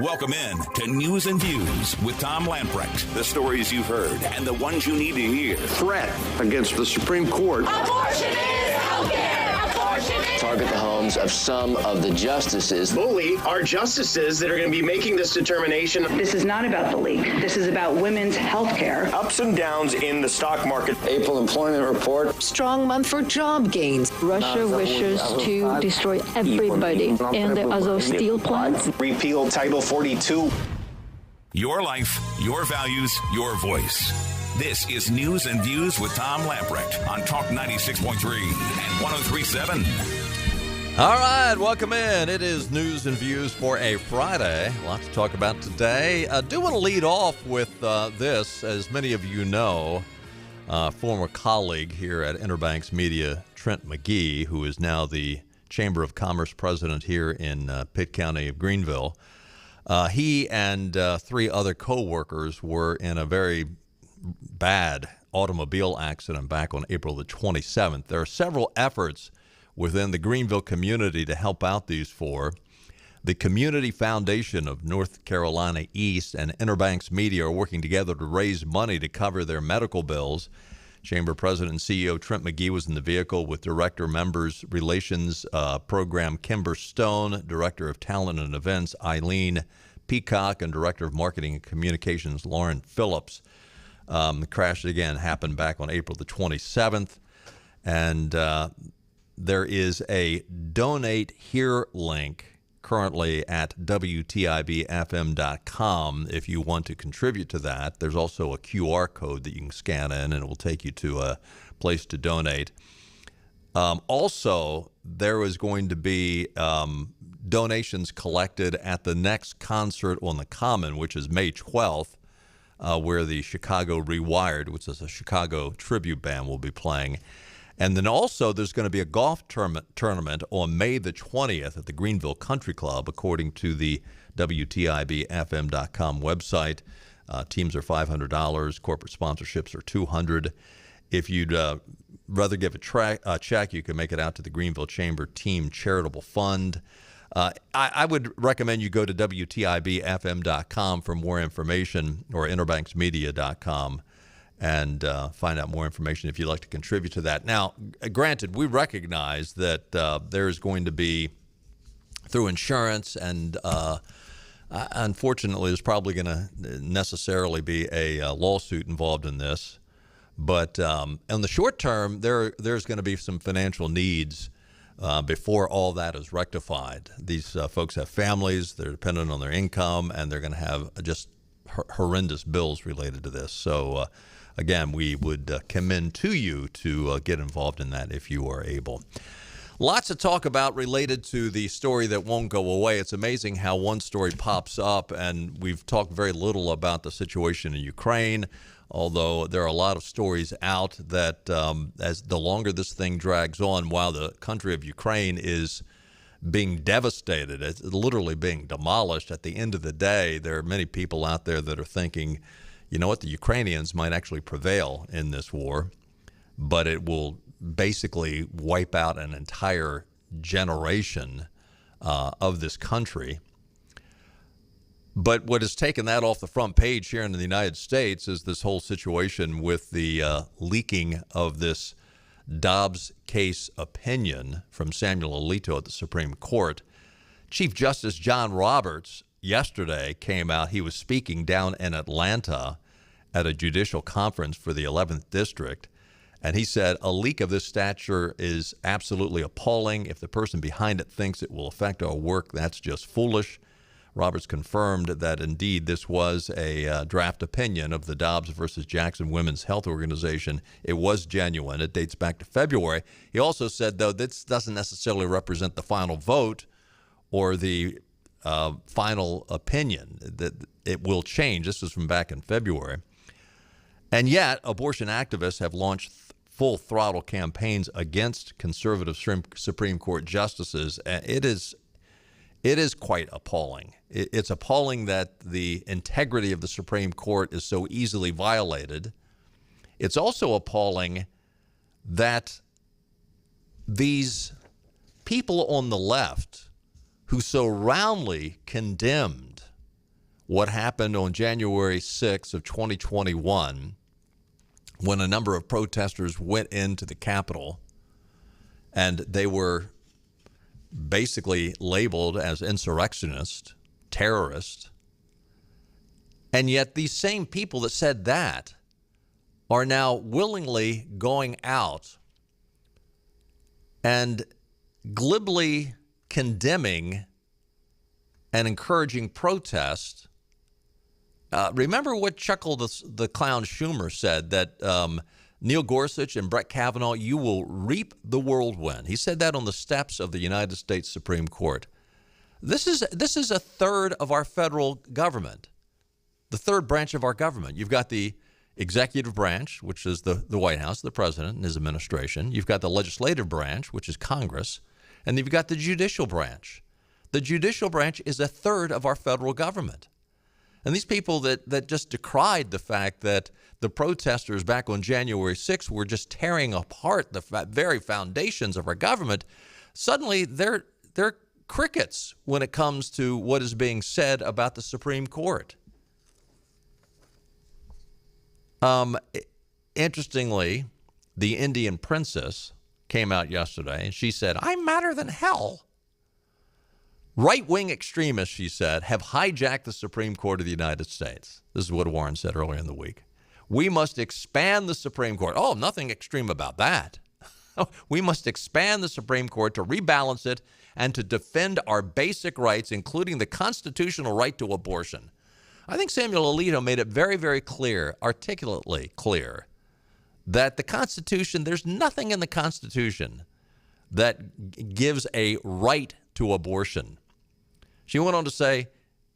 Welcome in to News and Views with Tom Lamprecht. The stories you've heard and the ones you need to hear. Threat against the Supreme Court. Abortion is healthcare. Abortion is... Target the homes of some of the justices. Bully our justices that are going to be making this determination. This is not about the leak. This is about women's health care. Ups and downs in the stock market. April employment report. Strong month for job gains. Russia wishes to destroy everybody in the Azov steel plant. Repeal Title 42. Your life, your values, your voice. This is News and Views with Tom Lamprecht on Talk 96.3 and 103.7. All right, welcome in. It is News and Views for a Friday. Lots to talk about today. I do want to lead off with this. As many of you know, former colleague here at Interbanks Media, Trent McGee, who is now the Chamber of Commerce president here in Pitt County of Greenville, he and three other co-workers were in a very bad automobile accident back on April the 27th. There are several efforts within the Greenville community to help out these four. The Community Foundation of North Carolina East and Interbanks Media are working together to raise money to cover their medical bills. Chamber President and CEO Trent McGee was in the vehicle with Director Members Relations Program Kimber Stone, Director of Talent and Events Eileen Peacock, and Director of Marketing and Communications Lauren Phillips. The crash, again, happened back on April the 27th. And there is a Donate Here link currently at WTIBFM.com if you want to contribute to that. There's also a QR code that you can scan in, and it will take you to a place to donate. Also, there is going to be donations collected at the next concert on the Common, which is May 12th, where the Chicago Rewired, which is a Chicago tribute band, will be playing. And then also there's going to be a golf tournament on May the 20th at the Greenville Country Club, according to the WTIBFM.com website. Teams are $500. Corporate sponsorships are $200. If you'd rather give a check, you can make it out to the Greenville Chamber Team Charitable Fund. I would recommend you go to WTIBFM.com for more information, or interbanksmedia.com, and find out more information if you'd like to contribute to that. Now, granted, we recognize that there's going to be, through insurance, and unfortunately there's probably going to necessarily be a lawsuit involved in this. But in the short term, there's going to be some financial needs before all that is rectified. These folks have families, they're dependent on their income, and they're going to have just horrendous bills related to this. So, again, we would commend to you to get involved in that if you are able. Lots to talk about related to the story that won't go away. It's amazing how one story pops up, and we've talked very little about the situation in Ukraine, although there are a lot of stories out that as the longer this thing drags on, while the country of Ukraine is being devastated, it's literally being demolished, at the end of the day, there are many people out there that are thinking, you know what, the Ukrainians might actually prevail in this war, but it will basically wipe out an entire generation of this country. But what has taken that off the front page here in the United States is this whole situation with the leaking of this Dobbs case opinion from Samuel Alito at the Supreme Court. Chief Justice John Roberts yesterday came out. He was speaking down in Atlanta at a judicial conference for the 11th District, and he said a leak of this stature is absolutely appalling. If the person behind it thinks it will affect our work, that's just foolish. Roberts confirmed that indeed this was a draft opinion of the Dobbs versus Jackson Women's Health Organization. It was genuine. It dates back to February. He also said, though, this doesn't necessarily represent the final vote or the final opinion, that it will change. This was from back in February. And yet, abortion activists have launched full throttle campaigns against conservative Supreme Court justices. It is quite appalling. It's appalling that the integrity of the Supreme Court is so easily violated. It's also appalling that these people on the left who so roundly condemned what happened on January 6th of 2021 when a number of protesters went into the Capitol and they were basically labeled as insurrectionists, terrorists. And yet these same people that said that are now willingly going out and glibly condemning and encouraging protest. Remember what Chuckle the Clown Schumer said, that Neil Gorsuch and Brett Kavanaugh, you will reap the whirlwind. He said that on the steps of the United States Supreme Court. This is a third of our federal government, the third branch of our government. You've got the executive branch, which is the White House, the president and his administration. You've got the legislative branch, which is Congress. And you've got the judicial branch. The judicial branch is a third of our federal government. And these people that just decried the fact that the protesters back on January 6th were just tearing apart the very foundations of our government, suddenly they're crickets when it comes to what is being said about the Supreme Court. Interestingly, the Indian princess came out yesterday and she said, "I'm madder than hell." Right-wing extremists, she said, have hijacked the Supreme Court of the United States. This is what Warren said earlier in the week. We must expand the Supreme Court. Oh, nothing extreme about that. We must expand the Supreme Court to rebalance it and to defend our basic rights, including the constitutional right to abortion. I think Samuel Alito made it very, very clear, articulately clear, that the Constitution, there's nothing in the Constitution that gives a right to abortion. She went on to say,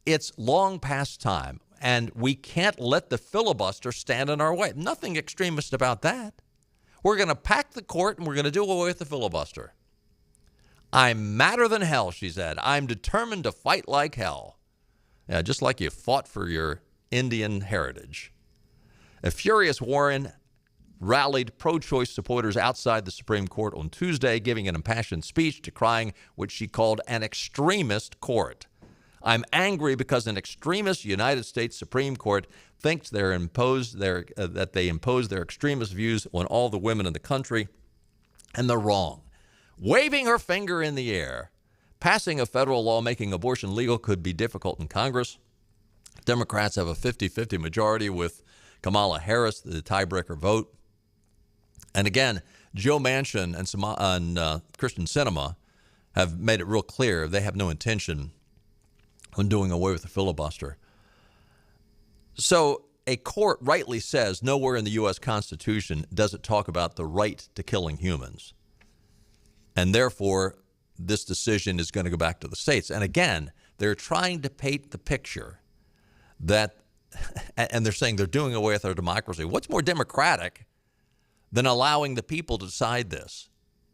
it's long past time, and we can't let the filibuster stand in our way. Nothing extremist about that. We're going to pack the court, and we're going to do away with the filibuster. I'm madder than hell, she said. I'm determined to fight like hell. Yeah, just like you fought for your Indian heritage. A furious Warren rallied pro-choice supporters outside the Supreme Court on Tuesday, giving an impassioned speech decrying what she called an extremist court. I'm angry because an extremist United States Supreme Court thinks that they impose their extremist views on all the women in the country, and they're wrong. Waving her finger in the air, passing a federal law making abortion legal could be difficult in Congress. Democrats have a 50-50 majority with Kamala Harris, the tiebreaker vote. And again, Joe Manchin and Kyrsten Sinema have made it real clear they have no intention on doing away with the filibuster. So a court rightly says nowhere in the U.S. Constitution does it talk about the right to killing humans. And therefore, this decision is going to go back to the states. And again, they're trying to paint the picture that, and they're saying they're doing away with our democracy. What's more democratic than allowing the people to decide this?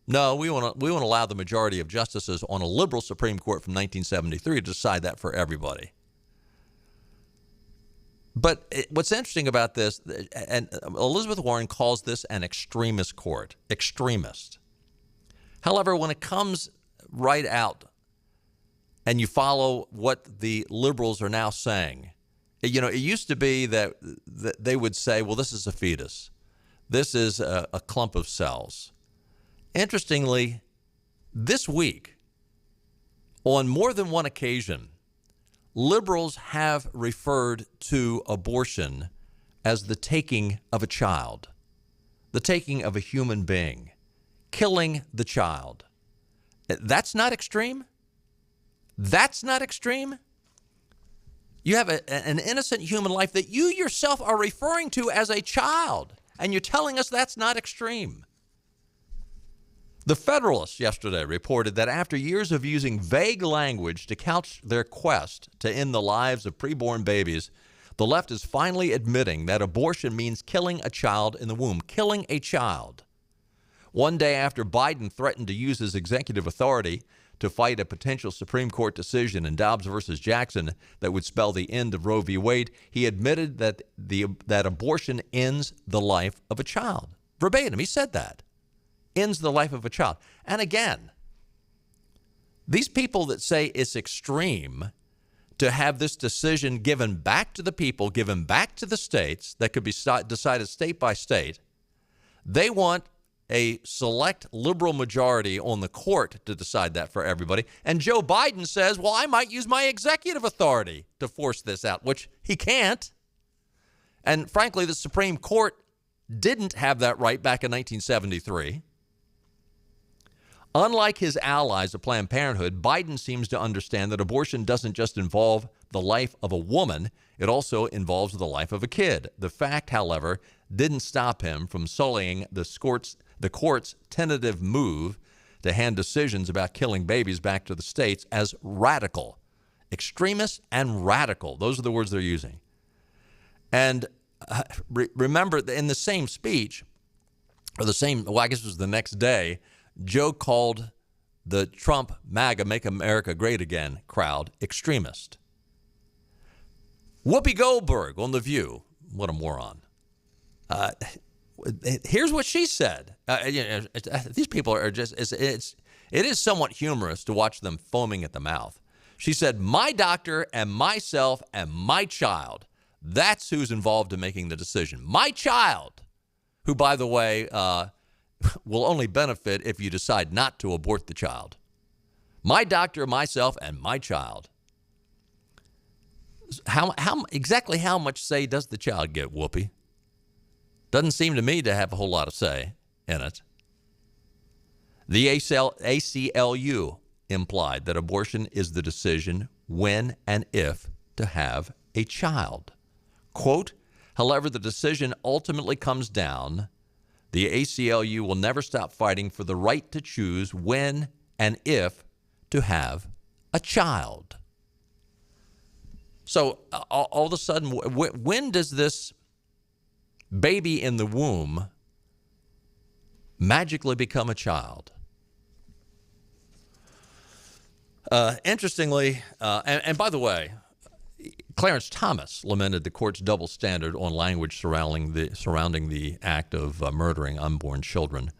No, we want to allow the majority of justices on a liberal Supreme Court from 1973 to decide that for everybody. But what's interesting about this, and Elizabeth Warren calls this an extremist court, extremist. However, when it comes right out and you follow what the liberals are now saying, you know, it used to be that they would say, well, this is a fetus. This is a clump of cells. Interestingly, this week, on more than one occasion, liberals have referred to abortion as the taking of a child, the taking of a human being, killing the child. That's not extreme? That's not extreme? You have an innocent human life that you yourself are referring to as a child, and you're telling us that's not extreme. The Federalist yesterday reported that after years of using vague language to couch their quest to end the lives of preborn babies, the left is finally admitting that abortion means killing a child in the womb, killing a child. One day after Biden threatened to use his executive authority to fight a potential Supreme Court decision in Dobbs versus Jackson that would spell the end of Roe v. Wade, he admitted that that abortion ends the life of a child. Verbatim, he said that. Ends the life of a child. And again, these people that say it's extreme to have this decision given back to the people, given back to the states that could be decided state by state. They want a select liberal majority on the court to decide that for everybody. And Joe Biden says, well, I might use my executive authority to force this out, which he can't. And frankly, the Supreme Court didn't have that right back in 1973. Unlike his allies at Planned Parenthood, Biden seems to understand that abortion doesn't just involve the life of a woman, it also involves the life of a kid. The fact, however, didn't stop him from sullying the court's tentative move to hand decisions about killing babies back to the states as radical. Extremist and radical. Those are the words they're using. And remember, in the same speech, or I guess it was the next day, Joe called the Trump MAGA Make America Great Again crowd extremist. Whoopi Goldberg on The View, what a moron. Here's what she said. These people are just, it is somewhat humorous to watch them foaming at the mouth. She said, my doctor and myself and my child, that's who's involved in making the decision. My child, who, by the way, will only benefit if you decide not to abort the child. My doctor, myself, and my child. Exactly how much say does the child get, Whoopi? Doesn't seem to me to have a whole lot of say in it. The ACLU implied that abortion is the decision when and if to have a child. Quote, however, the decision ultimately comes down, the ACLU will never stop fighting for the right to choose when and if to have a child. So all of a sudden, when does this baby in the womb magically become a child? Interestingly, and by the way, Clarence Thomas lamented the court's double standard on language surrounding the act of murdering unborn children.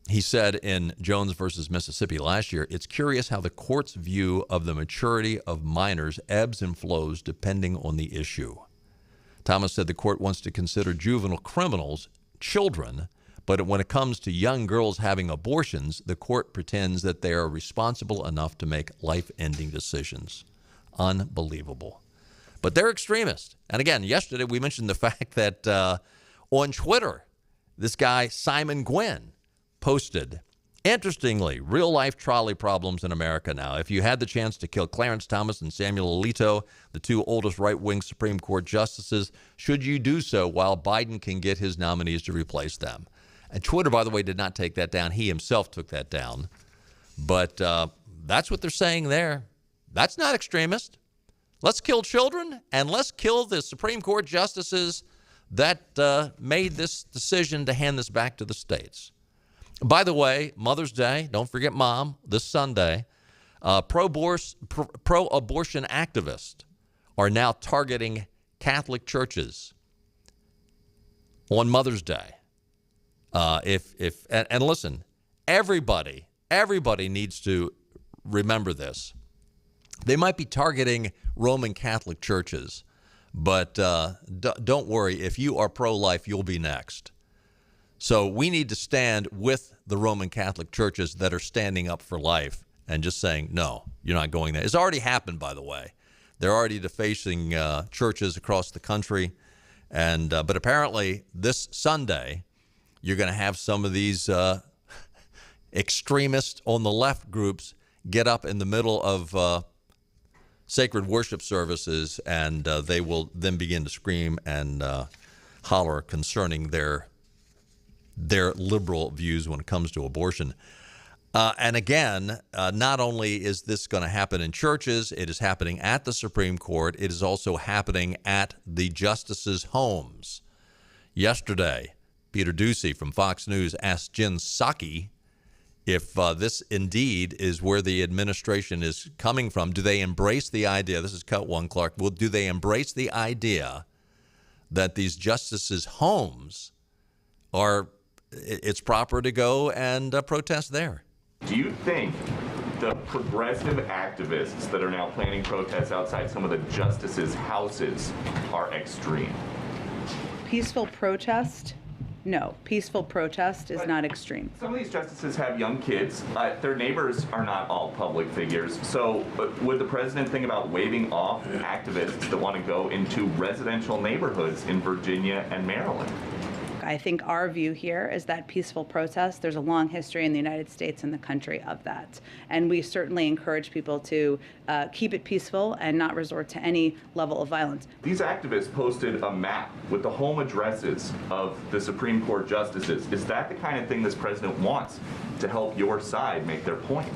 He said in Jones versus Mississippi last year, it's curious how the court's view of the maturity of minors ebbs and flows depending on the issue. Thomas said the court wants to consider juvenile criminals children, but when it comes to young girls having abortions, the court pretends that they are responsible enough to make life-ending decisions. Unbelievable. But they're extremists. And again, yesterday we mentioned the fact that on Twitter, this guy, Simon Gwynn, posted, interestingly, real-life trolley problems in America now. If you had the chance to kill Clarence Thomas and Samuel Alito, the two oldest right-wing Supreme Court justices, should you do so while Biden can get his nominees to replace them? And Twitter, by the way, did not take that down. He himself took that down. But that's what they're saying there. That's not extremist. Let's kill children and let's kill the Supreme Court justices that made this decision to hand this back to the states. By the way, Mother's Day, don't forget Mom, this Sunday, pro-abortion activists are now targeting Catholic churches on Mother's Day. And listen, everybody needs to remember this. They might be targeting Roman Catholic churches, but don't worry. If you are pro-life, you'll be next. So we need to stand with the Roman Catholic churches that are standing up for life and just saying, no, you're not going there. It's already happened, by the way. They're already defacing churches across the country. But apparently this Sunday, you're going to have some of these extremists on the left groups get up in the middle of sacred worship services, and they will then begin to scream and holler concerning their liberal views when it comes to abortion. And again, not only is this going to happen in churches, it is happening at the Supreme Court. It is also happening at the justices' homes. Yesterday, Peter Doocy from Fox News asked Jen Psaki if this indeed is where the administration is coming from. Do they embrace the idea, this is Cut One, Clark, do they embrace the idea that these justices' homes it's proper to go and protest there? Do you think the progressive activists that are now planning protests outside some of the justices' houses are extreme? Peaceful protest? No, peaceful protest is not extreme. Some of these justices have young kids. Their neighbors are not all public figures. So would the president think about waiving off activists that want to go into residential neighborhoods in Virginia and Maryland? I think our view here is that peaceful protest, there's a long history in the United States and the country of that. And we certainly encourage people to keep it peaceful and not resort to any level of violence. These activists posted a map with the home addresses of the Supreme Court justices. Is that the kind of thing this president wants to help your side make their point?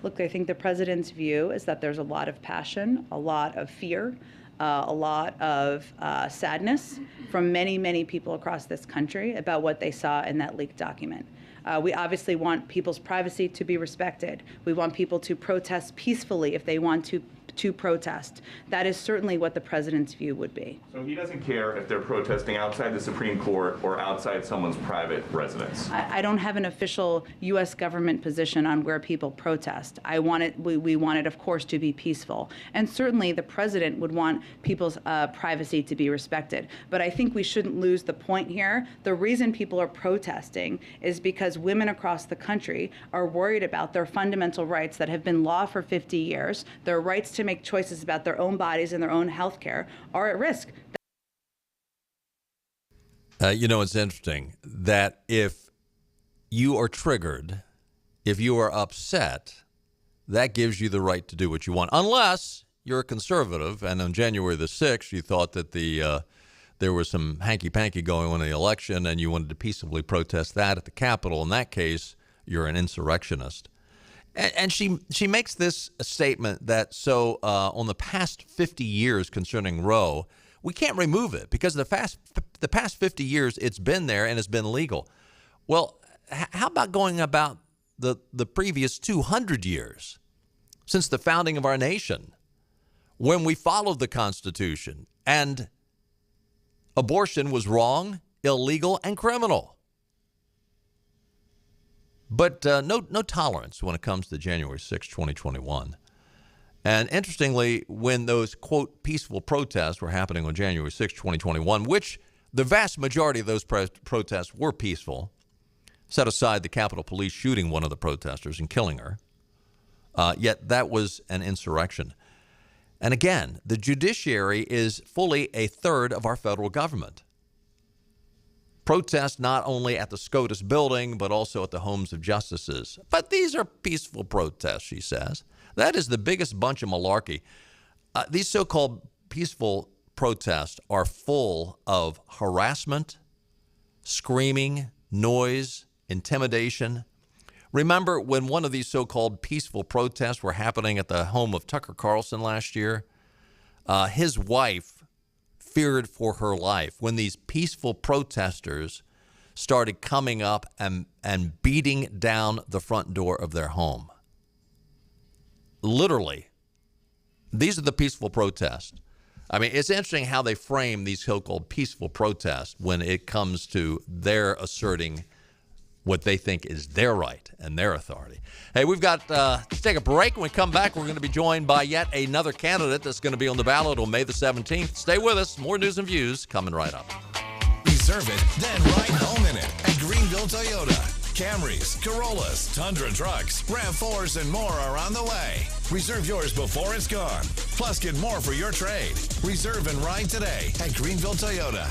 Look, I think the president's view is that there's a lot of passion, a lot of fear, a lot of sadness from many, many people across this country about what they saw in that leaked document. We obviously want people's privacy to be respected. We want people to protest peacefully if they want to protest. That is certainly what the president's view would be. So he doesn't care if they're protesting outside the Supreme Court or outside someone's private residence? I don't have an official U.S. government position on where people protest. We want it, of course, to be peaceful. And certainly the president would want people's privacy to be respected. But I think we shouldn't lose the point here. The reason people are protesting is because women across the country are worried about their fundamental rights that have been law for 50 years, their rights to make choices about their own bodies and their own health care are at risk. It's interesting that if you are triggered, if you are upset, that gives you the right to do what you want, unless you're a conservative and on January the 6th you thought that there was some hanky-panky going on in the election and you wanted to peaceably protest that at the Capitol. In that case, you're an insurrectionist. And she makes this statement that on the past 50 years concerning Roe, we can't remove it because the past 50 years it's been there and it's been legal. Well, how about going about the previous 200 years since the founding of our nation, when we followed the Constitution and abortion was wrong, illegal, and criminal? But no tolerance when it comes to January 6, 2021. And interestingly, when those, quote, peaceful protests were happening on January 6, 2021, which the vast majority of those protests were peaceful, set aside the Capitol Police shooting one of the protesters and killing her, yet that was an insurrection. And again, the judiciary is fully a third of our federal government. Protest not only at the SCOTUS building, but also at the homes of justices. But these are peaceful protests, she says. That is the biggest bunch of malarkey. These so-called peaceful protests are full of harassment, screaming, noise, intimidation. Remember when one of these so-called peaceful protests were happening at the home of Tucker Carlson last year? His wife feared for her life when these peaceful protesters started coming up and beating down the front door of their home. Literally, these are the peaceful protests. I mean, it's interesting how they frame these so-called peaceful protests when it comes to their asserting what they think is their right and their authority. Hey, we've got to take a break. When we come back, we're going to be joined by yet another candidate that's going to be on the ballot on May the 17th. Stay with us. More news and views coming right up. Reserve it, then ride home in it at Greenville Toyota. Camrys, Corollas, Tundra trucks, RAV4s, and more are on the way. Reserve yours before it's gone. Plus, get more for your trade. Reserve and ride today at Greenville Toyota.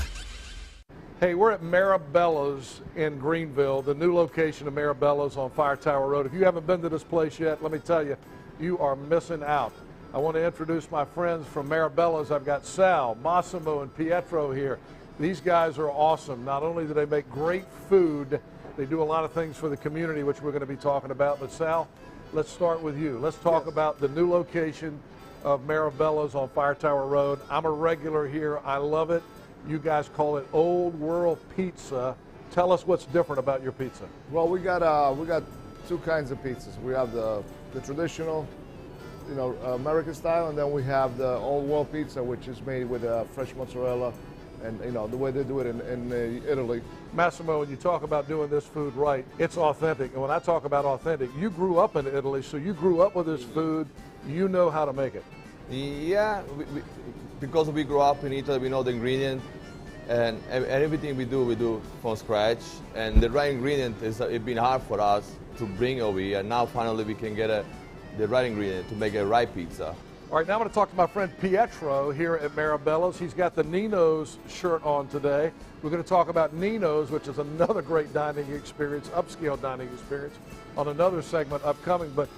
Hey, we're at Maribella's in Greenville, the new location of Maribella's on Fire Tower Road. If you haven't been to this place yet, let me tell you, you are missing out. I want to introduce my friends from Maribella's. I've got Sal, Massimo, and Pietro here. These guys are awesome. Not only do they make great food, they do a lot of things for the community, which we're going to be talking about. But Sal, let's start with you. Let's talk about the new location of Maribella's on Fire Tower Road. I'm a regular here. I love it. You guys call it Old World Pizza. Tell us what's different about your pizza. Well, we got two kinds of pizzas. We have the traditional, American style, and then we have the Old World Pizza, which is made with fresh mozzarella and the way they do it in Italy. Massimo, when you talk about doing this food right, it's authentic. And when I talk about authentic, you grew up in Italy, so you grew up with this food. You know how to make it. Yeah, because we grew up in Italy, we know the ingredient, and everything we do from scratch. And the right ingredient it's been hard for us to bring over here. And now finally we can get the right ingredient to make a right pizza. All right, now I'm going to talk to my friend Pietro here at Marabella's. He's got the Nino's shirt on today. We're going to talk about Nino's, which is another great dining experience, upscale dining experience, on another segment upcoming. But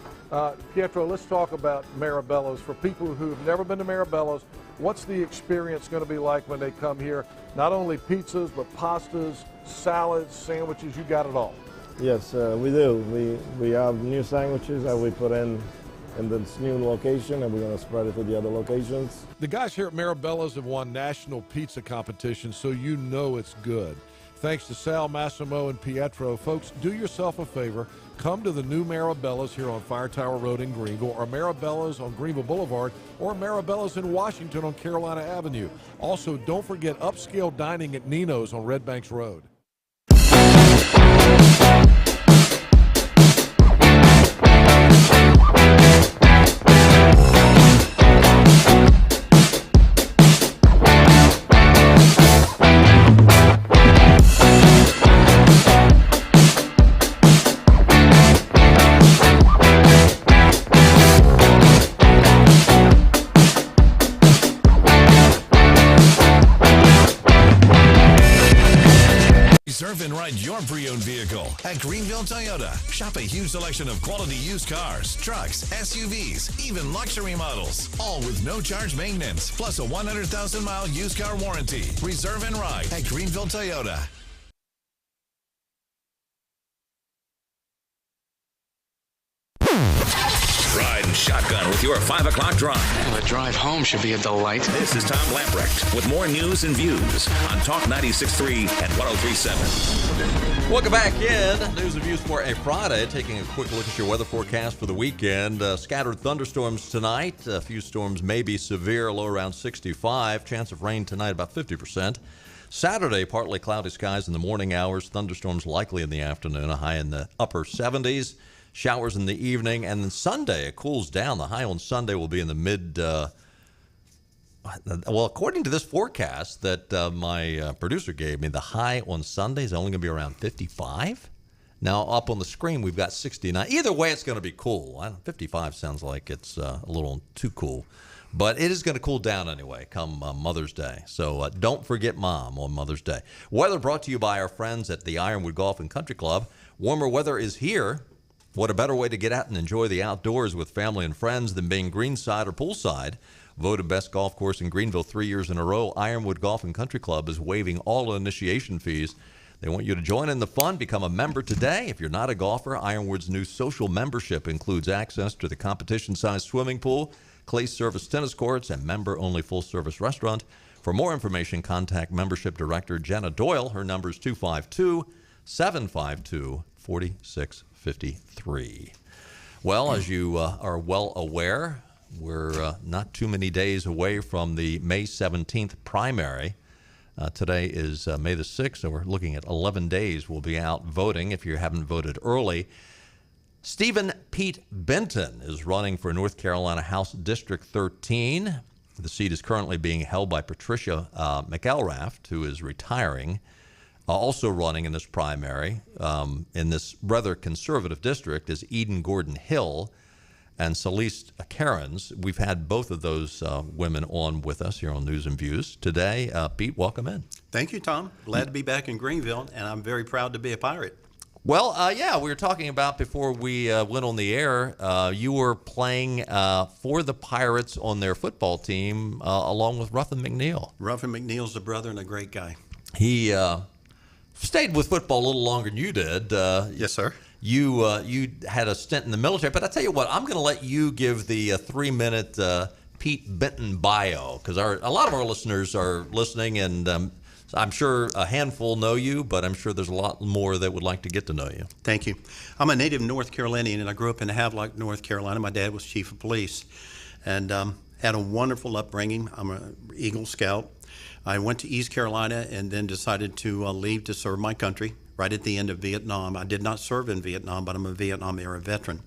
Pietro, let's talk about Marabella's. For people who have never been to Marabella's, what's the experience going to be like when they come here? Not only pizzas, but pastas, salads, sandwiches, you got it all. Yes, we do. We have new sandwiches that we put in this new location, and we're going to spread it to the other locations. The guys here at Marabella's have won national pizza competitions, so you know it's good. Thanks to Sal, Massimo, and Pietro. Folks, do yourself a favor. Come to the new Marabella's here on Fire Tower Road in Greenville, or Marabella's on Greenville Boulevard, or Marabella's in Washington on Carolina Avenue. Also, don't forget upscale dining at Nino's on Red Banks Road. Reserve and ride your pre-owned vehicle at Greenville Toyota. Shop a huge selection of quality used cars, trucks, SUVs, even luxury models, all with no charge maintenance, plus a 100,000-mile used car warranty. Reserve and ride at Greenville Toyota. Ride shotgun with your 5 o'clock drive. The drive home should be a delight. This is Tom Lamprecht with more news and views on Talk 96.3 and 103.7. Welcome back in. News and views for a Friday. Taking a quick look at your weather forecast for the weekend. Scattered thunderstorms tonight. A few storms may be severe, low around 65. Chance of rain tonight about 50%. Saturday, partly cloudy skies in the morning hours. Thunderstorms likely in the afternoon. A high in the upper 70s. Showers in the evening, and then Sunday, it cools down. The high on Sunday will be in the mid, well, according to this forecast that my producer gave me, the high on Sunday is only going to be around 55. Now, up on the screen, we've got 69. Either way, it's going to be cool. 55 sounds like it's a little too cool. But it is going to cool down anyway come Mother's Day. So don't forget Mom on Mother's Day. Weather brought to you by our friends at the Ironwood Golf and Country Club. Warmer weather is here. What a better way to get out and enjoy the outdoors with family and friends than being greenside or poolside. Voted best golf course in Greenville 3 years in a row, Ironwood Golf and Country Club is waiving all initiation fees. They want you to join in the fun. Become a member today. If you're not a golfer, Ironwood's new social membership includes access to the competition-sized swimming pool, clay service tennis courts, and member-only full-service restaurant. For more information, contact Membership Director Jenna Doyle. Her number is 252-752-4653. Well, as you are well aware, we're not too many days away from the May 17th primary. Today is May the 6th, so we're looking at 11 days. We'll be out voting if you haven't voted early. Stephen Pete Benton is running for North Carolina House District 13. The seat is currently being held by Patricia McElraft, who is retiring. Also running in this primary in this rather conservative district is Eden Gordon Hill and Celeste Cairns. We've had both of those women on with us here on News and Views today. Pete, welcome in. Thank you, Tom. Glad to be back in Greenville, and I'm very proud to be a Pirate. Well, yeah, we were talking about before we went on the air, you were playing for the Pirates on their football team along with Ruffin McNeil. Ruffin McNeil's a brother and a great guy. He stayed with football a little longer than you did. Yes, sir. You had a stint in the military, but I tell you what, I'm going to let you give the 3-minute Pete Benton bio, because a lot of our listeners are listening, and I'm sure a handful know you, but I'm sure there's a lot more that would like to get to know you. Thank you. I'm a native North Carolinian, and I grew up in Havelock, North Carolina. My dad was chief of police, and had a wonderful upbringing. I'm an Eagle Scout. I went to East Carolina and then decided to leave to serve my country right at the end of Vietnam. I did not serve in Vietnam, but I'm a Vietnam-era veteran.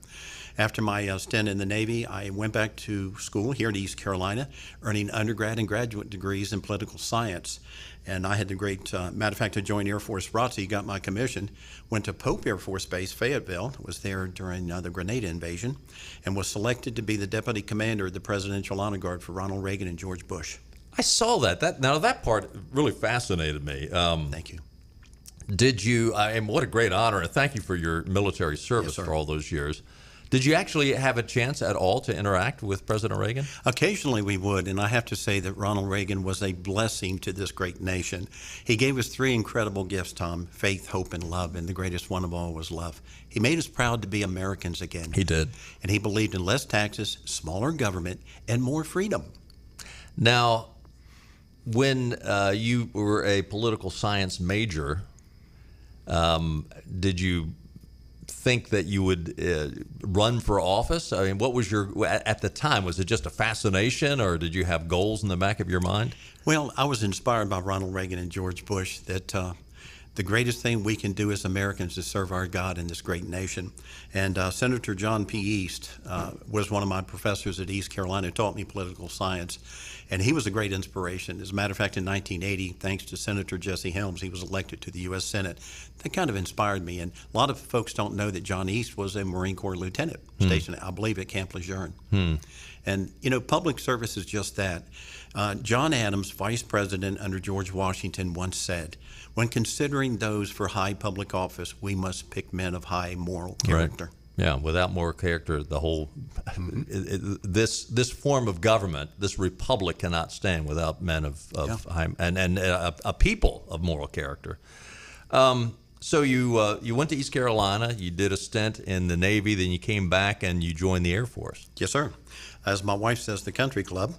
After my stint in the Navy, I went back to school here in East Carolina, earning undergrad and graduate degrees in political science. And I had the great, matter of fact, I joined Air Force ROTC, got my commission, went to Pope Air Force Base, Fayetteville, was there during the Grenada invasion, and was selected to be the deputy commander of the Presidential Honor Guard for Ronald Reagan and George Bush. I saw that. Now, that part really fascinated me. Thank you. Did you, and what a great honor, and thank you for your military service for all those years. Did you actually have a chance at all to interact with President Reagan? Occasionally we would, and I have to say that Ronald Reagan was a blessing to this great nation. He gave us three incredible gifts, Tom: faith, hope, and love, and the greatest one of all was love. He made us proud to be Americans again. He did. And he believed in less taxes, smaller government, and more freedom. Now, when you were a political science major, did you think that you would run for office? I mean, what was at the time, was it just a fascination, or did you have goals in the back of your mind? Well, I was inspired by Ronald Reagan and George Bush that the greatest thing we can do as Americans is serve our God in this great nation. And Senator John P. East was one of my professors at East Carolina, taught me political science. And he was a great inspiration. As a matter of fact, in 1980, thanks to Senator Jesse Helms, he was elected to the U.S. Senate. That kind of inspired me. And a lot of folks don't know that John East was a Marine Corps lieutenant stationed, I believe, at Camp Lejeune. And, you know, public service is just that. John Adams, vice president under George Washington, once said, when considering those for high public office, we must pick men of high moral character. Right. Yeah, without moral character, the whole this form of government, this republic, cannot stand without men of high and a people of moral character. So you went to East Carolina, you did a stint in the Navy, then you came back and you joined the Air Force. Yes, sir. As my wife says, the country club.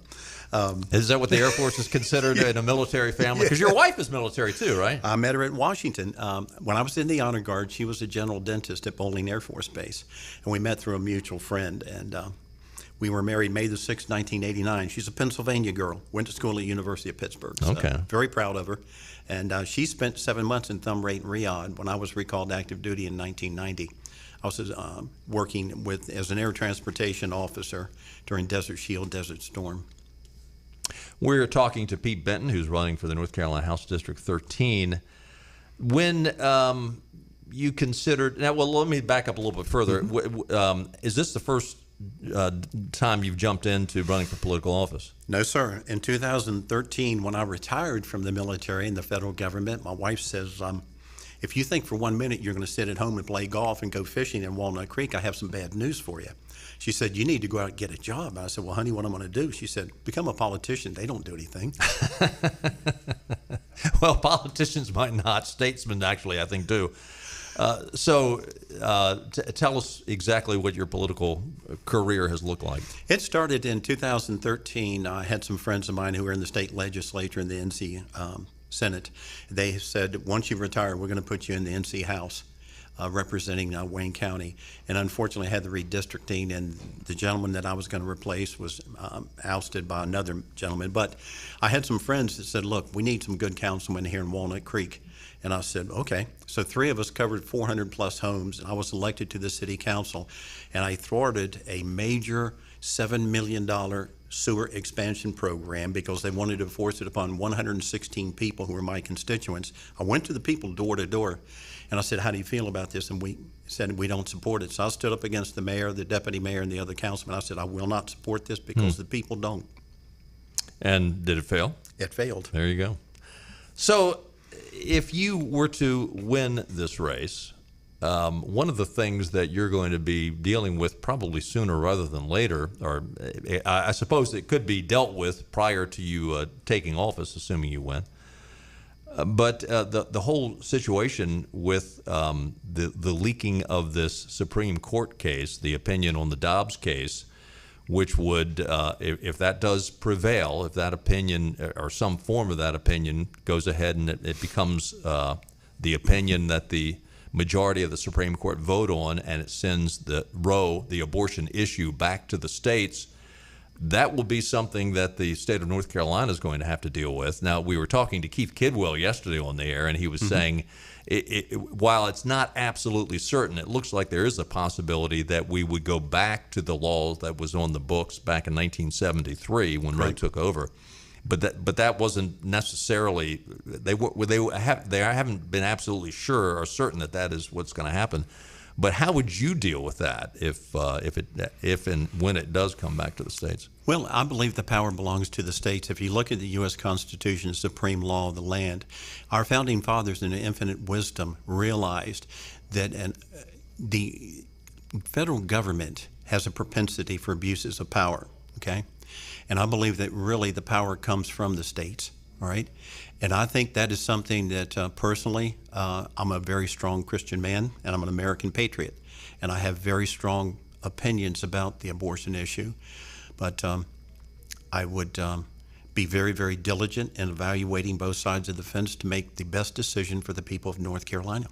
Is that what the Air Force is considered in a military family? Because your wife is military too, right? I met her at Washington. When I was in the Honor Guard, she was a general dentist at Bowling Air Force Base. And we met through a mutual friend. And we were married May the 6th, 1989. She's a Pennsylvania girl, went to school at the University of Pittsburgh. So okay. Very proud of her. And she spent 7 months in Thumb Rate in Riyadh when I was recalled active duty in 1990. I was working as an air transportation officer during Desert Shield, Desert Storm. We're talking to Pete Benton, who's running for the North Carolina House District 13. When you considered, now, well, let me back up a little bit further. Is this the first time you've jumped into running for political office? No, sir. In 2013, when I retired from the military and the federal government, my wife says, if you think for 1 minute you're going to sit at home and play golf and go fishing in Walnut Creek, I have some bad news for you. She said, you need to go out and get a job. And I said, well, honey, what am I going to do? She said, become a politician. They don't do anything. Well, politicians might not. Statesmen actually, I think, do. So tell us exactly what your political career has looked like. It started in 2013. I had some friends of mine who were in the state legislature and the NC Senate. They said, once you retire, we're going to put you in the NC House representing Wayne County. And unfortunately, I had the redistricting, and the gentleman that I was going to replace was ousted by another gentleman. But I had some friends that said, look, we need some good councilmen here in Walnut Creek. And I said, okay. So 3 of us covered 400 plus homes, and I was elected to the city council. And I thwarted a major $7 million sewer expansion program because they wanted to force it upon 116 people who were my constituents. I went to the people door to door, and I said, how do you feel about this? And we said, we don't support it. So I stood up against the mayor, the deputy mayor, and the other councilman. I said, I will not support this because the people don't. And did it fail? It failed. There you go. So if you were to win this race, one of the things that you're going to be dealing with probably sooner rather than later, or I suppose it could be dealt with prior to you taking office, assuming you win. But the whole situation with the leaking of this Supreme Court case, the opinion on the Dobbs case, which would, if that does prevail, if that opinion or some form of that opinion goes ahead and it becomes the opinion that the majority of the Supreme Court vote on, and it sends the Roe, the abortion issue, back to the states, that will be something that the state of North Carolina is going to have to deal with. Now, we were talking to Keith Kidwell yesterday on the air, and he was saying, while it's not absolutely certain, it looks like there is a possibility that we would go back to the law that was on the books back in 1973 when Roe took over. But that wasn't necessarily they haven't been absolutely sure or certain that is what's going to happen. But how would you deal with that if and when it does come back to the states? Well, I believe the power belongs to the states. If you look at the U.S. Constitution, supreme law of the land, our founding fathers in infinite wisdom realized that the federal government has a propensity for abuses of power, okay? And I believe that really the power comes from the states, all right? And I think that is something that personally, I'm a very strong Christian man, and I'm an American patriot. And I have very strong opinions about the abortion issue. But I would be very, very diligent in evaluating both sides of the fence to make the best decision for the people of North Carolina.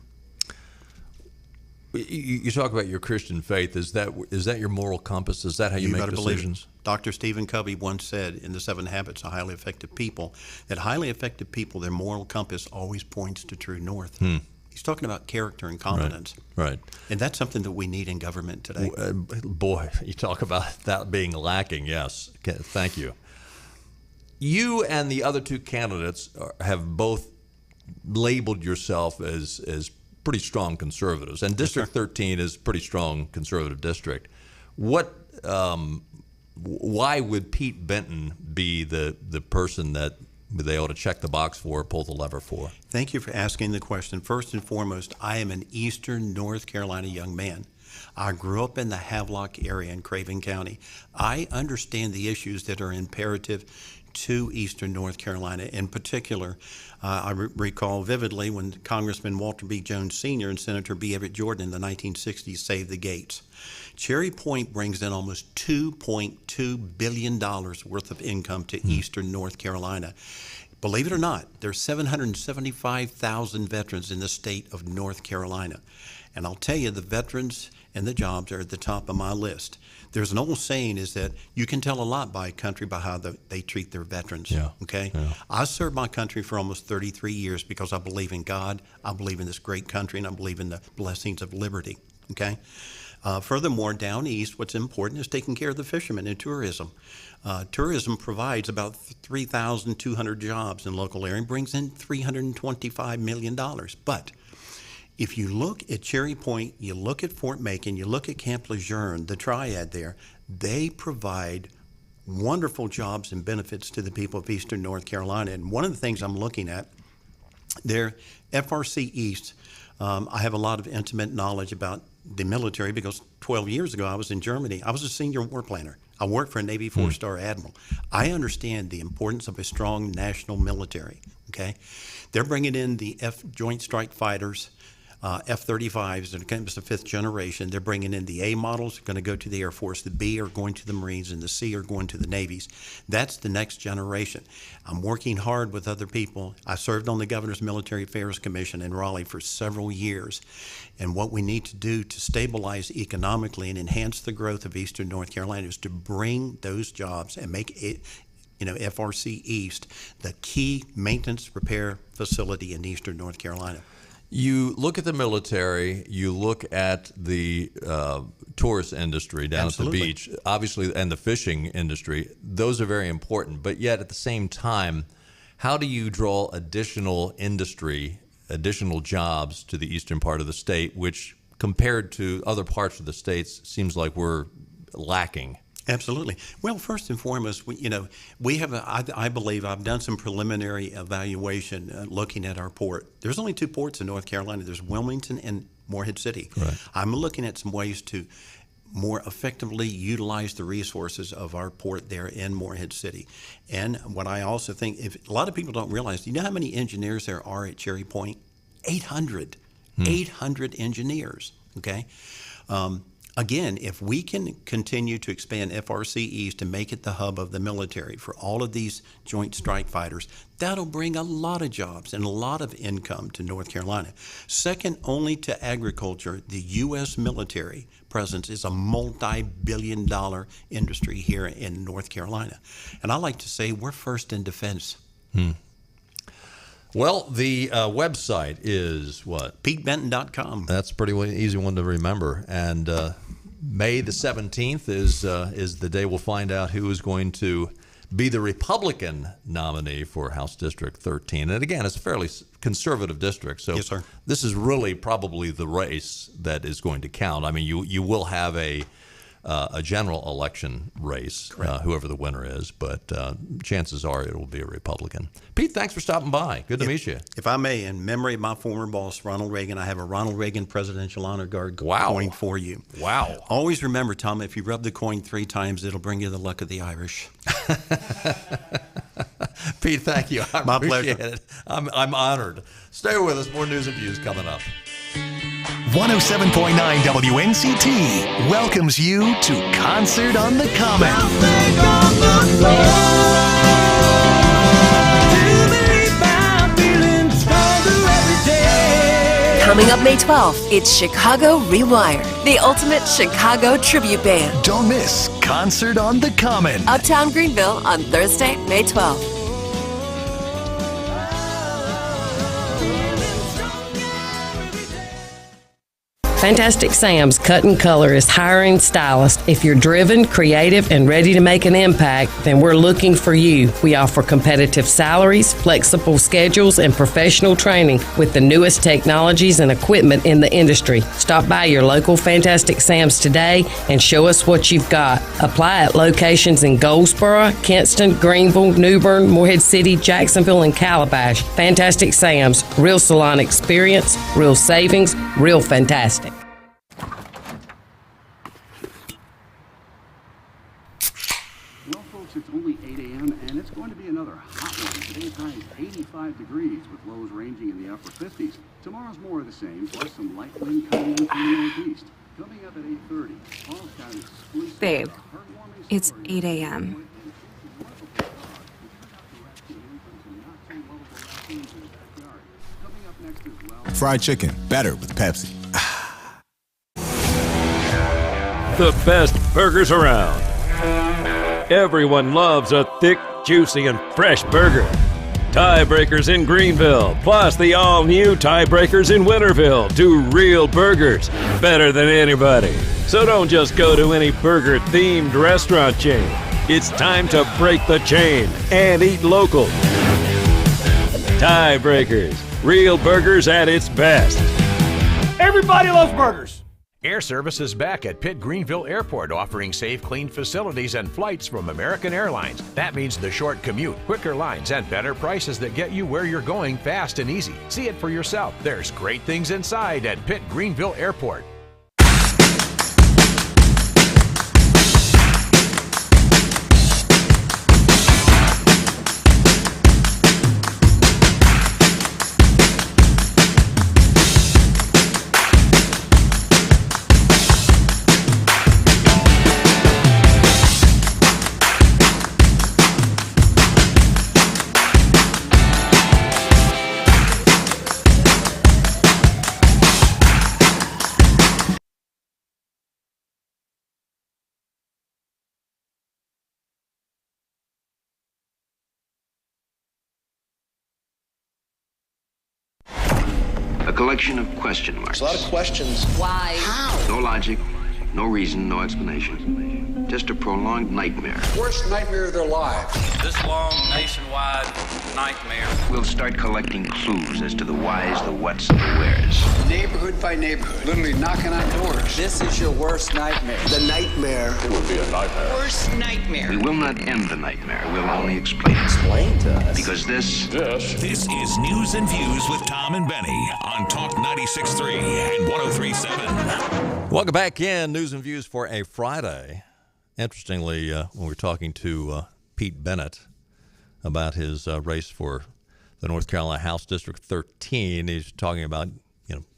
You talk about your Christian faith. Is that your moral compass? Is that how you make decisions? Dr. Stephen Covey once said in The 7 Habits of Highly Effective People that highly effective people, their moral compass always points to true north. He's talking about character and competence. Right. And that's something that we need in government today. Boy, you talk about that being lacking. Yes. Thank you. You and the other two candidates have both labeled yourself as pretty strong conservatives, and District 13 is a pretty strong conservative district. Why would Pete Benton be the person that they ought to check the box for, pull the lever for? Thank you for asking the question. First and foremost, I am an Eastern North Carolina young man. I grew up in the Havelock area in Craven County. I understand the issues that are imperative to Eastern North Carolina. In particular, I recall vividly when Congressman Walter B. Jones Sr. and Senator B. Everett Jordan in the 1960s saved the gates. Cherry Point brings in almost $2.2 billion worth of income to Eastern North Carolina. Believe it or not, there's 775,000 veterans in the state of North Carolina. And I'll tell you, the veterans and the jobs are at the top of my list. There's an old saying is that you can tell a lot by a country by how they treat their veterans. Yeah. Okay? Yeah. I served my country for almost 33 years because I believe in God, I believe in this great country, and I believe in the blessings of liberty. Okay? Furthermore, down east, what's important is taking care of the fishermen and tourism. Tourism provides about 3,200 jobs in the local area and brings in $325 million. But if you look at Cherry Point, you look at Fort Macon, you look at Camp Lejeune, the triad there, they provide wonderful jobs and benefits to the people of Eastern North Carolina. And one of the things I'm looking at, their FRC East, I have a lot of intimate knowledge about the military because 12 years ago I was in Germany. I was a senior war planner. I worked for a Navy four-star admiral. I understand the importance of a strong national military, okay? They're bringing in the Joint Strike Fighters, F-35s, and it's the 5th generation. They're bringing in the A models, going to go to the Air Force. The B are going to the Marines, and the C are going to the Navies. That's the next generation. I'm working hard with other people. I served on the Governor's Military Affairs Commission in Raleigh for several years. And what we need to do to stabilize economically and enhance the growth of Eastern North Carolina is to bring those jobs and make it, FRC East the key maintenance repair facility in Eastern North Carolina. You look at the military, you look at the tourist industry down Absolutely. at the beach, obviously, and the fishing industry. Those are very important. But yet, at the same time, how do you draw additional industry, additional jobs to the eastern part of the state, which compared to other parts of the states seems like we're lacking? Absolutely. Well, first and foremost, we have. I believe I've done some preliminary evaluation looking at our port. There's only 2 ports in North Carolina. There's Wilmington and Morehead City. Right. I'm looking at some ways to more effectively utilize the resources of our port there in Morehead City. And what I also think, if a lot of people don't realize, do you know how many engineers there are at Cherry Point? 800. 800 engineers. Okay. again, if we can continue to expand FRCEs to make it the hub of the military for all of these Joint Strike Fighters, that'll bring a lot of jobs and a lot of income to North Carolina. Second only to agriculture, the U.S. military presence is a multi-billion-dollar industry here in North Carolina. And I like to say we're first in defense. Well, the website is what? PeteBenton.com. That's a pretty easy one to remember. And May the 17th is the day we'll find out who is going to be the Republican nominee for House District 13. And again, it's a fairly conservative district. So yes, sir. This is really probably the race that is going to count. I mean, you will have a general election race, whoever the winner is, but chances are it will be a Republican. Pete, thanks for stopping by. Good to meet you. If I may, in memory of my former boss, Ronald Reagan, I have a Ronald Reagan Presidential Honor Guard coin for you. Wow. Always remember, Tom, if you rub the coin 3 times, it'll bring you the luck of the Irish. Pete, thank you. I My appreciate pleasure. it. I'm honored. Stay with us. More news and views coming up. 107.9 WNCT welcomes you to Concert on the Common. Coming up May 12th, it's Chicago Rewired, the ultimate Chicago tribute band. Don't miss Concert on the Common. Uptown Greenville on Thursday, May 12th. Fantastic Sam's Cut and Color is hiring stylists. If you're driven, creative, and ready to make an impact, then we're looking for you. We offer competitive salaries, flexible schedules, and professional training with the newest technologies and equipment in the industry. Stop by your local Fantastic Sam's today and show us what you've got. Apply at locations in Goldsboro, Kinston, Greenville, New Bern, Morehead City, Jacksonville, and Calabash. Fantastic Sam's, real salon experience, real savings, real fantastic. Well, folks, it's only 8 a.m. and it's going to be another hot one. Today's high is 85 degrees with lows ranging in the upper 50s. Tomorrow's more of the same, plus some light wind coming in from the northeast. Coming up at 8:30, Paul's got an exclusive Babe, it's 8 a.m. Fried chicken, better with Pepsi. The best burgers around. Everyone loves a thick, juicy, and fresh burger. Tiebreakers in Greenville, plus the all-new Tiebreakers in Winterville. Do real burgers better than anybody. So don't just go to any burger-themed restaurant chain. It's time to break the chain and eat local. Tiebreakers, real burgers at its best. Everybody loves burgers. Air Service is back at Pitt Greenville Airport, offering safe, clean facilities and flights from American Airlines. That means the short commute, quicker lines, and better prices that get you where you're going fast and easy. See it for yourself. There's great things inside at Pitt Greenville Airport. A collection of question marks. A lot of questions. Why? How? No logic, no reason, no explanation. Just a prolonged nightmare. Worst nightmare of their lives. This long nationwide nightmare. We'll start collecting clues as to the whys, the whats, and the wheres. Neighborhood by neighborhood. Literally knocking on doors. This is your worst nightmare. The nightmare. It would be a nightmare. Worst nightmare. We will not end the nightmare. We'll only explain it. Explain to us. Because this is News and Views with Tom and Benny on Talk 96.3 and 103.7. Welcome back in News and Views for a Friday. Interestingly, when we're talking to Pete Bennett about his race for the North Carolina House District 13, he's talking about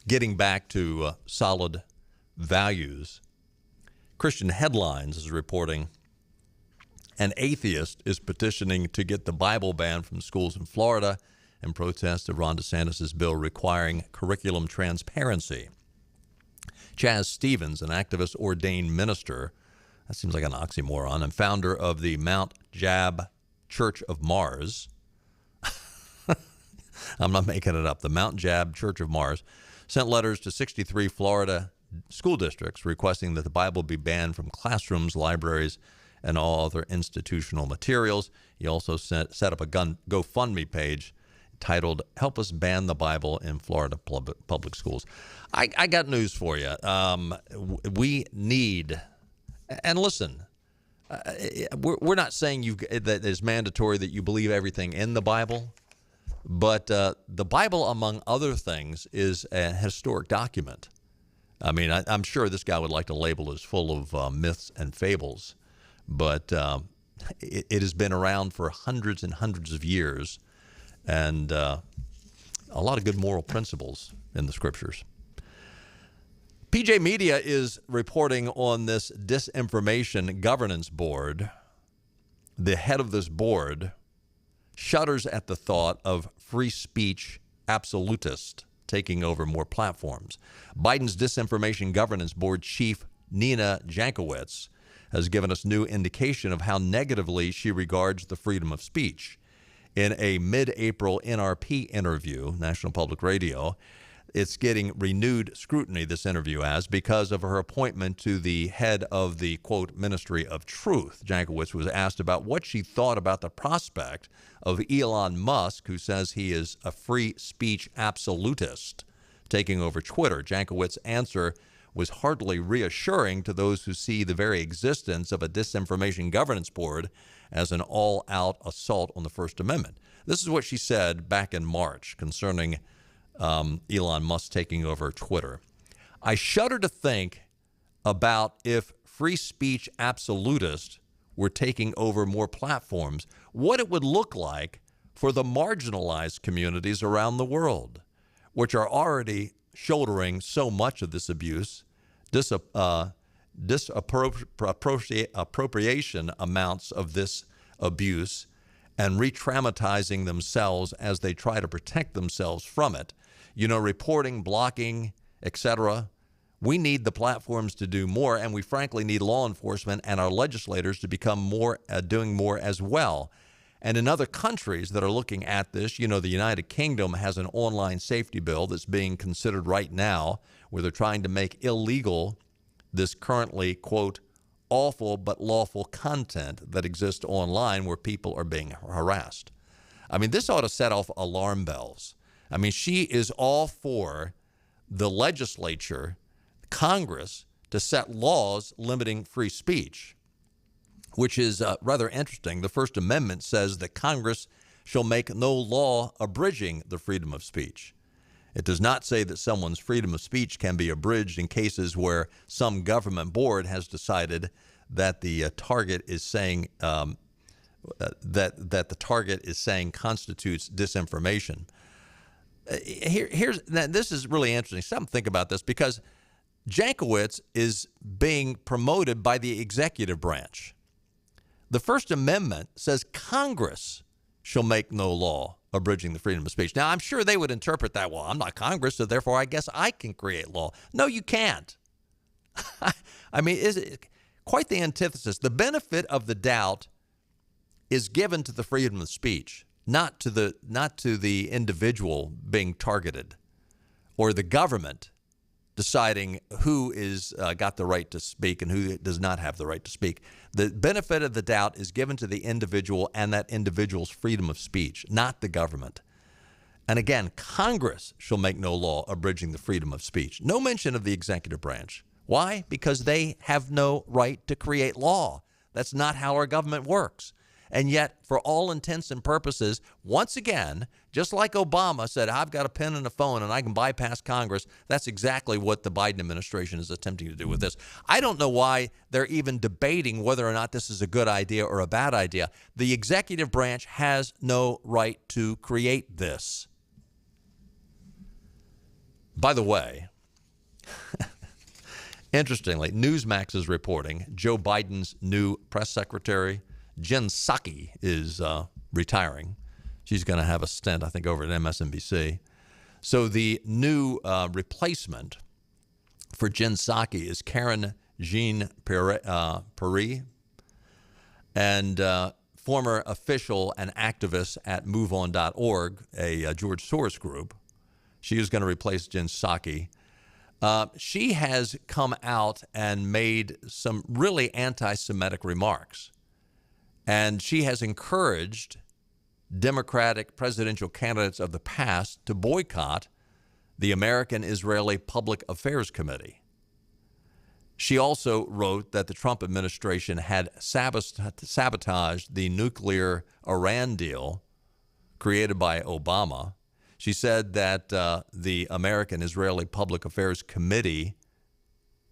getting back to solid values Christian Headlines is reporting an atheist is petitioning to get the Bible banned from schools in Florida in protest of Ron DeSantis' bill requiring curriculum transparency. Chaz Stevens, an activist ordained minister, that seems like an oxymoron, and founder of the Mount Jab Church of Mars. I'm not making it up. The Mount Jab Church of Mars sent letters to 63 Florida school districts requesting that the Bible be banned from classrooms, libraries, and all other institutional materials. He also set up a GoFundMe page titled "Help Us Ban the Bible in Florida Public Schools." I got news for you. We need, and listen, we're not saying that it's mandatory that you believe everything in the Bible, but the Bible, among other things, is a historic document. I mean, I'm sure this guy would like to label as full of myths and fables, but it has been around for hundreds and hundreds of years, and a lot of good moral principles in the scriptures. PJ Media is reporting on this disinformation governance board. The head of this board shudders at the thought of free speech absolutists taking over more platforms. Biden's disinformation governance board chief, Nina Jankowicz, has given us new indication of how negatively she regards the freedom of speech. In a mid-April NRP interview, National Public Radio, it's getting renewed scrutiny, this interview has, because of her appointment to the head of the, quote, Ministry of Truth. Jankowicz was asked about what she thought about the prospect of Elon Musk, who says he is a free speech absolutist, taking over Twitter. Jankowicz's answer was hardly reassuring to those who see the very existence of a disinformation governance board as an all-out assault on the First Amendment. This is what she said back in March concerning Elon Musk taking over Twitter. "I shudder to think about if free speech absolutists were taking over more platforms, what it would look like for the marginalized communities around the world, which are already shouldering so much of this abuse, disappropriation amounts of this abuse, and re-traumatizing themselves as they try to protect themselves from it. You know, reporting, blocking, etc. We need the platforms to do more, and we frankly need law enforcement and our legislators to become more, doing more as well. And in other countries that are looking at this, you know, the United Kingdom has an online safety bill that's being considered right now, where they're trying to make illegal this currently, quote, awful but lawful content that exists online where people are being harassed. I mean, this ought to set off alarm bells. I mean, she is all for the legislature, Congress, to set laws limiting free speech, which is rather interesting. The First Amendment says that Congress shall make no law abridging the freedom of speech. It does not say that someone's freedom of speech can be abridged in cases where some government board has decided that the target is saying that the target is saying constitutes disinformation. This is really interesting. Stop and think about this, because Jankowicz is being promoted by the executive branch. The First Amendment says Congress shall make no law abridging the freedom of speech. Now, I'm sure they would interpret that, well, I'm not Congress, so therefore I guess I can create law. No, you can't. I mean, is it quite the antithesis? The benefit of the doubt is given to the freedom of speech, not to the individual being targeted or the government deciding who is got the right to speak and who does not have the right to speak. The benefit of the doubt is given to the individual and that individual's freedom of speech, not the government. And again, Congress shall make no law abridging the freedom of speech. No mention of the executive branch. Why? Because they have no right to create law. That's not how our government works. And yet, for all intents and purposes, once again, just like Obama said, I've got a pen and a phone and I can bypass Congress, that's exactly what the Biden administration is attempting to do with this. I don't know why they're even debating whether or not this is a good idea or a bad idea. The executive branch has no right to create this. By the way, Interestingly, Newsmax is reporting Joe Biden's new press secretary, Jen Psaki, is retiring. She's going to have a stint, I think, over at MSNBC. So the new replacement for Jen Psaki is Karen Jean-Pierre, and former official and activist at MoveOn.org, a George Soros group. She is going to replace Jen Psaki. She has come out and made some really anti-Semitic remarks. And she has encouraged Democratic presidential candidates of the past to boycott the American-Israeli Public Affairs Committee. She also wrote that the Trump administration had sabotaged the nuclear Iran deal created by Obama. She said that the American-Israeli Public Affairs Committee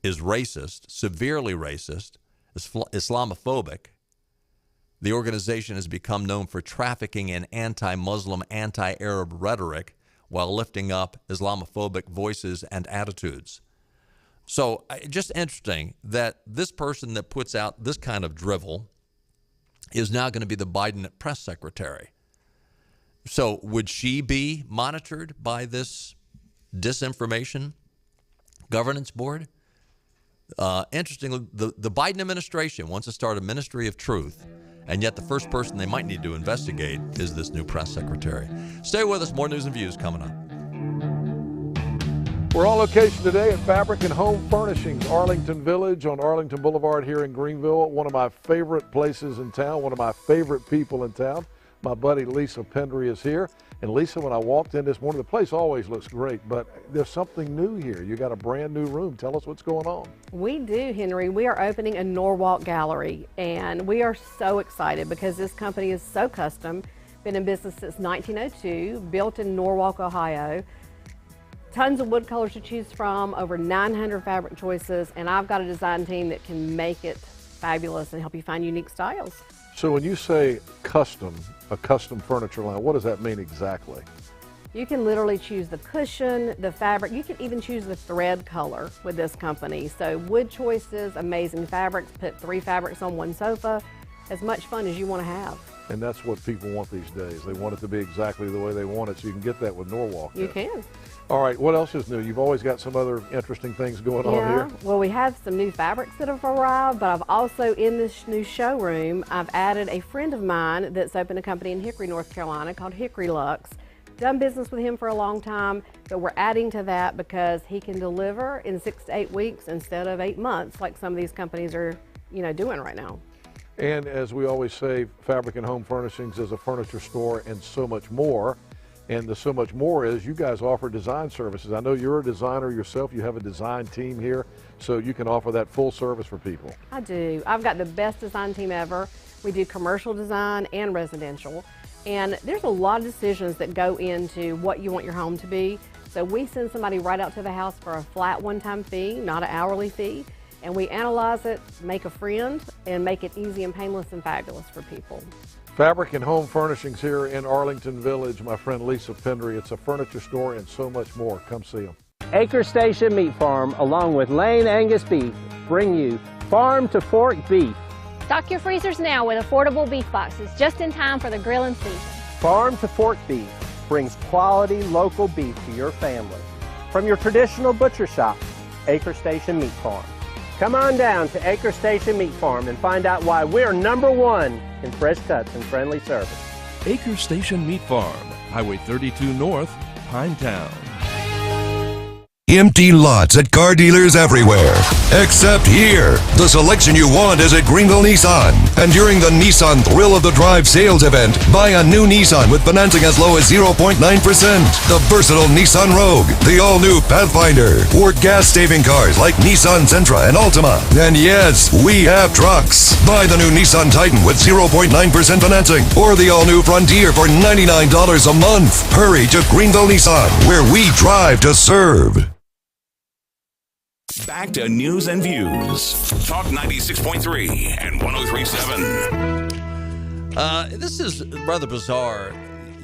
is racist, severely racist, Islamophobic. The organization has become known for trafficking in anti-Muslim, anti-Arab rhetoric while lifting up Islamophobic voices and attitudes. So just interesting that this person that puts out this kind of drivel is now going to be the Biden press secretary. So would she be monitored by this disinformation governance board? Interestingly, the Biden administration wants to start a ministry of truth, and yet the first person they might need to investigate is this new press secretary. Stay with us. More news and views coming up. We're on location today at Fabric and Home Furnishings, Arlington Village on Arlington Boulevard here in Greenville. One of my favorite places in town, one of my favorite people in town. My buddy Lisa Pendry is here. And Lisa, when I walked in this morning, the place always looks great, but there's something new here. You got a brand new room. Tell us what's going on. We do, Henry. We are opening a Norwalk gallery, and we are so excited because this company is so custom. Been in business since 1902, built in Norwalk, Ohio. Tons of wood colors to choose from, over 900 fabric choices, and I've got a design team that can make it fabulous and help you find unique styles. So when you say custom, a custom furniture line, what does that mean exactly? You can literally choose the cushion, the fabric. You can even choose the thread color with this company. So wood choices, amazing fabrics, put 3 fabrics on 1 sofa, as much fun as you want to have. And that's what people want these days. They want it to be exactly the way they want it, so you can get that with Norwalk. You can. All right, what else is new? You've always got some other interesting things going on here. Well, we have some new fabrics that have arrived, but I've also, in this new showroom, I've added a friend of mine that's opened a company in Hickory, North Carolina called Hickory Luxe. Done business with him for a long time, but we're adding to that because he can deliver in 6 to 8 weeks instead of 8 months like some of these companies are, doing right now. And as we always say, Fabric and Home Furnishings is a furniture store and so much more. And the so much more is you guys offer design services. I know you're a designer yourself. You have a design team here, so you can offer that full service for people. I do. I've got the best design team ever. We do commercial design and residential. And there's a lot of decisions that go into what you want your home to be. So we send somebody right out to the house for a flat one-time fee, not an hourly fee. And we analyze it, make a friend, and make it easy and painless and fabulous for people. Fabric and Home Furnishings here in Arlington Village. My friend Lisa Pendry. It's a furniture store and so much more. Come see them. Acre Station Meat Farm, along with Lane Angus Beef, bring you farm to fork beef. Stock your freezers now with affordable beef boxes, just in time for the grilling season. Farm to fork beef brings quality local beef to your family. From your traditional butcher shop, Acre Station Meat Farm. Come on down to Acre Station Meat Farm and find out why we're #1 in fresh cuts and friendly service. Acre Station Meat Farm, Highway 32 North, Pinetown. Empty lots at car dealers everywhere, except here. The selection you want is at Greenville Nissan. And during the Nissan Thrill of the Drive sales event, buy a new Nissan with financing as low as 0.9%. The versatile Nissan Rogue, the all-new Pathfinder, or gas-saving cars like Nissan Sentra and Altima. And yes, we have trucks. Buy the new Nissan Titan with 0.9% financing, or the all-new Frontier for $99 a month. Hurry to Greenville Nissan, where we drive to serve. Back to news and views. Talk 96.3 and 103.7. This is rather bizarre.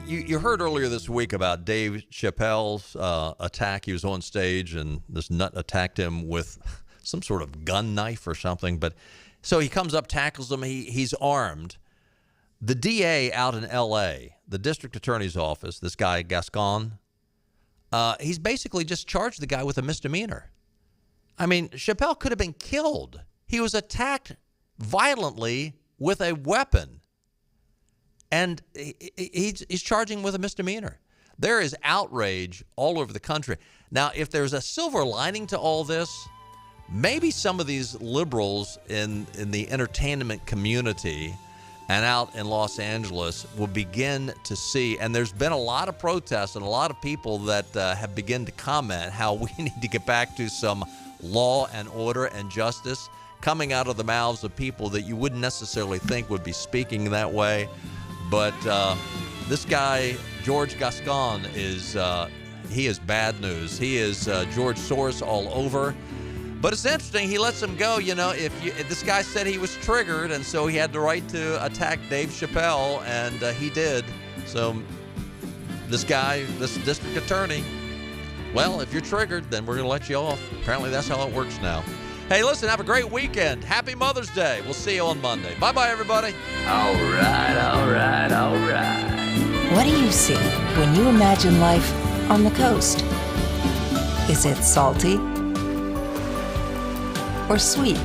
You heard earlier this week about Dave Chappelle's attack. He was on stage and this nut attacked him with some sort of gun knife or something. But so he comes up, tackles him. He's armed. The DA out in L.A., the district attorney's office, this guy Gascon, he's basically just charged the guy with a misdemeanor. I mean, Chappelle could have been killed. He was attacked violently with a weapon, and he's charging with a misdemeanor. There is outrage all over the country. Now, if there's a silver lining to all this, maybe some of these liberals in the entertainment community and out in Los Angeles will begin to see, and there's been a lot of protests and a lot of people that have begun to comment how we need to get back to some law and order and justice coming out of the mouths of people that you wouldn't necessarily think would be speaking that way. But this guy, George Gascon, he is bad news. He is George Soros all over. But it's interesting, he lets him go. You know, if this guy said he was triggered, and so he had the right to attack Dave Chappelle, and he did. So this guy, this district attorney, well, if you're triggered, then we're going to let you off. Apparently that's how it works now. Hey, listen, have a great weekend. Happy Mother's Day. We'll see you on Monday. Bye-bye, everybody. All right, all right, all right. What do you see when you imagine life on the coast? Is it salty or sweet?